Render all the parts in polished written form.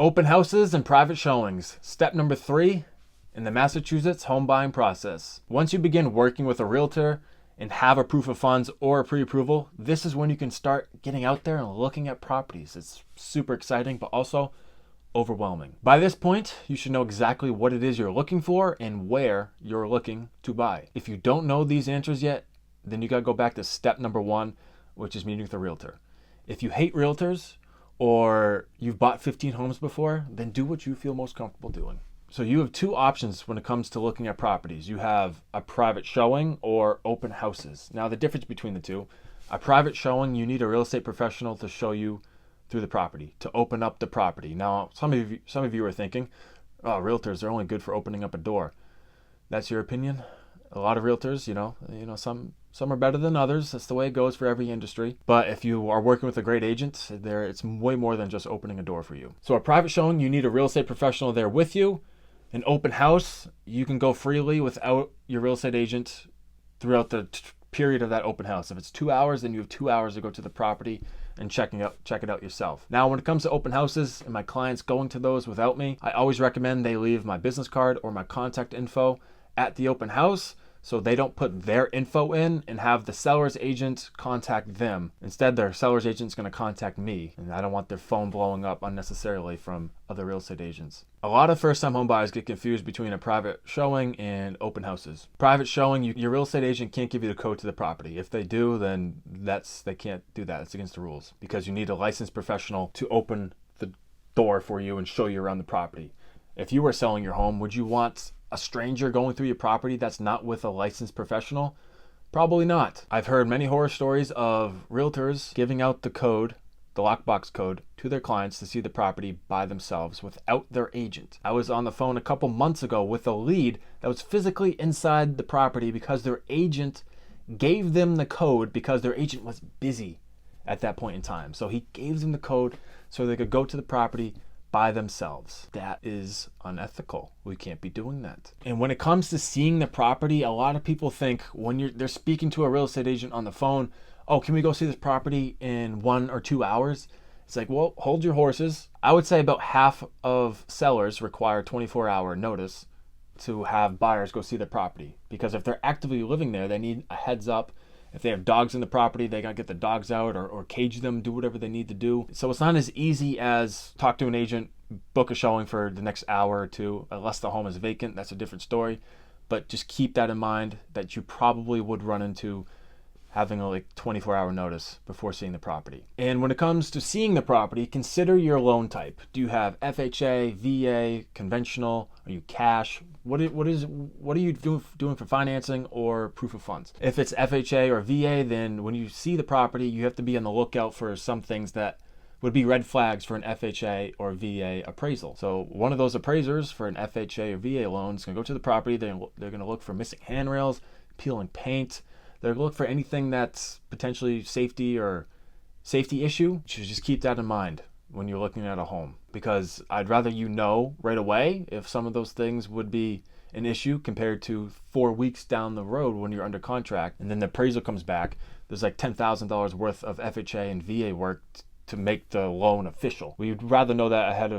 Open houses and private showings. Step number 3 in the Massachusetts home buying process. Once you begin working with a realtor and have a proof of funds or a pre-approval, this is when you can start getting out there and looking at properties. It's super exciting, but also overwhelming. By this point, you should know exactly what it is you're looking for and where you're looking to buy. If you don't know these answers yet, then you gotta go back to step number 1, which is meeting with a realtor. If you hate realtors or you've bought 15 homes before, then do what you feel most comfortable doing. So you have 2 options when it comes to looking at properties. You have a private showing or open houses. Now the difference between the two, a private showing, you need a real estate professional to show you through the property, to open up the property. Now, some of you are thinking, oh, realtors are only good for opening up a door. That's your opinion? A lot of realtors, some are better than others. That's the way it goes for every industry. But if you are working with a great agent, it's way more than just opening a door for you. So a private showing, you need a real estate professional there with you. An open house, you can go freely without your real estate agent throughout the period of that open house. If it's 2 hours, then you have 2 hours to go to the property and check it out yourself. Now, when it comes to open houses and my clients going to those without me, I always recommend they leave my business card or my contact info at the open house, so they don't put their info in and have the seller's agent contact them. Instead, their seller's agent's going to contact me, and I don't want their phone blowing up unnecessarily from other real estate agents. A lot of first-time home buyers get confused between a private showing and open houses. Private showing, your real estate agent can't give you the code to the property. If they do, then they can't do that. It's against the rules, because you need a licensed professional to open the door for you and show you around the property. If you were selling your home, would you want a stranger going through your property that's not with a licensed professional? Probably not. I've heard many horror stories of realtors giving out the code, the lockbox code, to their clients to see the property by themselves without their agent. I was on the phone a couple months ago with a lead that was physically inside the property because their agent gave them the code because their agent was busy at that point in time. So he gave them the code so they could go to the property by themselves. That is unethical. We can't be doing that. And when it comes to seeing the property, a lot of people think when they're speaking to a real estate agent on the phone, oh, can we go see this property in 1 or 2 hours? It's like, well, hold your horses. I would say about half of sellers require 24-hour notice to have buyers go see the property, because if they're actively living there, they need a heads up. If they have dogs in the property, they gotta get the dogs out or cage them, do whatever they need to do. So it's not as easy as talk to an agent, book a showing for the next hour or 2, unless the home is vacant. That's a different story. But just keep that in mind, that you probably would run into having a 24-hour notice before seeing the property. And when it comes to seeing the property, consider your loan type. Do you have FHA, VA, conventional? Are you cash? What are you doing for financing or proof of funds? If it's FHA or VA, then when you see the property, you have to be on the lookout for some things that would be red flags for an FHA or VA appraisal. So one of those appraisers for an FHA or VA loan is going to go to the property. They're going to look for missing handrails, peeling paint. They're going to look for anything that's potentially safety issue. You should just keep that in mind when you're looking at a home, because I'd rather you know right away if some of those things would be an issue compared to 4 weeks down the road when you're under contract and then the appraisal comes back. There's like $10,000 worth of FHA and VA work to make the loan official. We'd rather know that ahead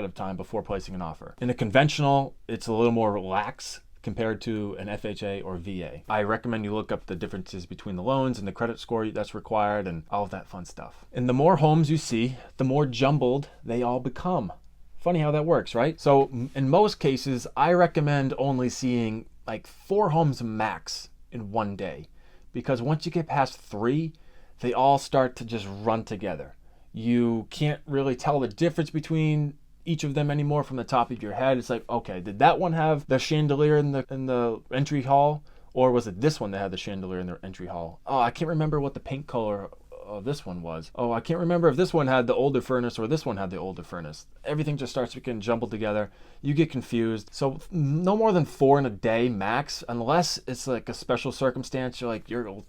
of time before placing an offer. In a conventional, it's a little more lax compared to an FHA or VA. I recommend you look up the differences between the loans and the credit score that's required and all of that fun stuff. And the more homes you see, the more jumbled they all become. Funny how that works, right? So in most cases, I recommend only seeing like 4 homes max in one day, because once you get past 3, they all start to just run together. You can't really tell the difference between each of them anymore from the top of your head. It's like, okay, did that one have the chandelier in the entry hall, or was it this one that had the chandelier in the entry hall? Oh, I can't remember what the paint color of this one was. Oh, I can't remember if this one had the older furnace or this one had the older furnace. Everything just starts getting jumbled together. You get confused. So no more than 4 in a day max, unless it's like a special circumstance. You're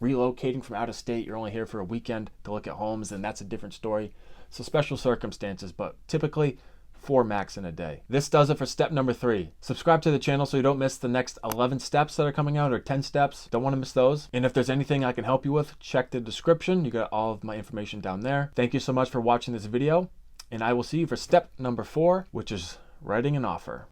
relocating from out of state. You're only here for a weekend to look at homes, and that's a different story. So special circumstances, but typically 4 max in a day. This does it for step number 3. Subscribe to the channel so you don't miss the next 11 steps that are coming out, or 10 steps. Don't want to miss those. And if there's anything I can help you with, check the description. You got all of my information down there. Thank you so much for watching this video. And I will see you for step number 4, which is writing an offer.